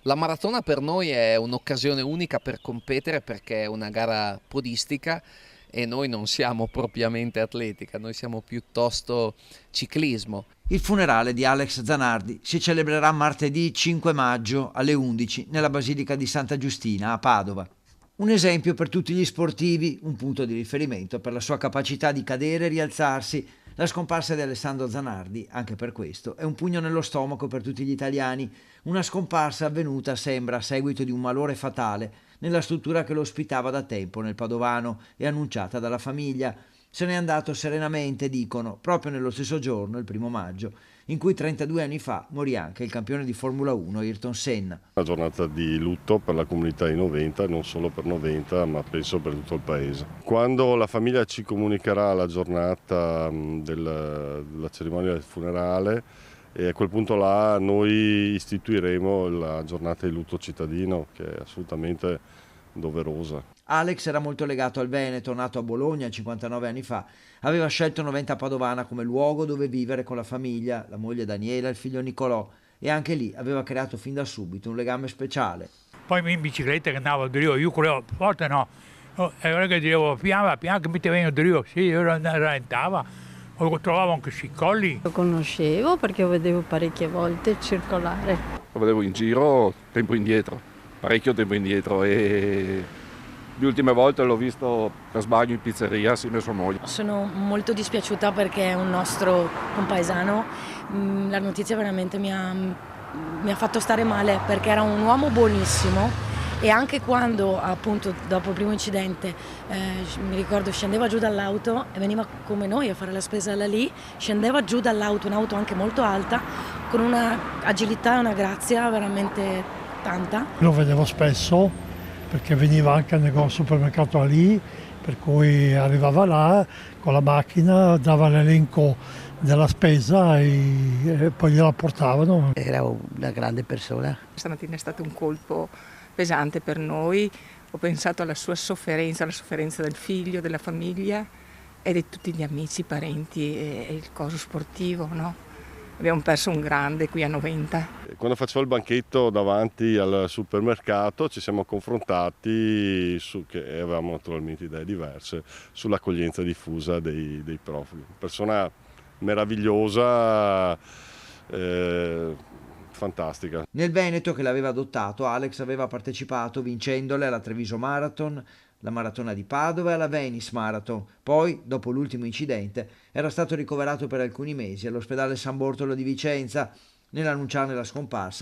La maratona per noi è un'occasione unica per competere perché è una gara podistica e noi non siamo propriamente atletica, noi siamo piuttosto ciclismo. Il funerale di Alex Zanardi si celebrerà martedì 5 maggio alle 11 nella Basilica di Santa Giustina a Padova. Un esempio per tutti gli sportivi, un punto di riferimento per la sua capacità di cadere e rialzarsi. La scomparsa di Alessandro Zanardi, anche per questo, è un pugno nello stomaco per tutti gli italiani. Una scomparsa avvenuta, sembra, a seguito di un malore fatale nella struttura che lo ospitava da tempo nel Padovano e annunciata dalla famiglia. Se n'è andato serenamente, dicono, proprio nello stesso giorno, il 1° maggio, in cui 32 anni fa morì anche il campione di Formula 1 Ayrton Senna. Una giornata di lutto per la comunità di Noventa, non solo per Noventa, ma penso per tutto il paese. Quando la famiglia ci comunicherà la giornata della cerimonia del funerale, e a quel punto là noi istituiremo la giornata di lutto cittadino, che è assolutamente doverosa. Alex era molto legato al Veneto, nato a Bologna 59 anni fa. Aveva scelto Noventa Padovana come luogo dove vivere con la famiglia, la moglie Daniela e il figlio Nicolò, e anche lì aveva creato fin da subito un legame speciale. Poi in bicicletta che andavo a Drio, io correvo forte no, e allora che dicevo piano che mi ti vengo Drio, sì, io rallentava, lo trovavo anche sui colli. Lo conoscevo perché lo vedevo parecchie volte circolare. Lo vedevo in giro tempo indietro, parecchio tempo indietro, e le ultime volte l'ho visto per sbaglio in pizzeria assieme a sua moglie. Sono molto dispiaciuta perché è un nostro compaesano. La notizia veramente mi ha fatto stare male perché era un uomo buonissimo e anche quando appunto dopo il primo incidente mi ricordo scendeva giù dall'auto e veniva come noi a fare la spesa da lì, scendeva giù dall'auto, un'auto anche molto alta, con una agilità e una grazia veramente tanta. Lo vedevo spesso perché veniva anche al supermercato lì, per cui arrivava là con la macchina, dava l'elenco della spesa e poi gliela portavano. Era una grande persona. Stamattina è stato un colpo pesante per noi, ho pensato alla sua sofferenza, alla sofferenza del figlio, della famiglia e di tutti gli amici, i parenti e il coso sportivo, no? Abbiamo perso un grande qui a Noventa. Quando facevo il banchetto davanti al supermercato ci siamo confrontati, che avevamo naturalmente idee diverse, sull'accoglienza diffusa dei profughi. Persona meravigliosa, fantastica. Nel Veneto, che l'aveva adottato, Alex aveva partecipato vincendole alla Treviso Marathon, la maratona di Padova e alla Venice Marathon. Poi, dopo l'ultimo incidente, era stato ricoverato per alcuni mesi all'ospedale San Bortolo di Vicenza. Nell'annunciarne la scomparsa,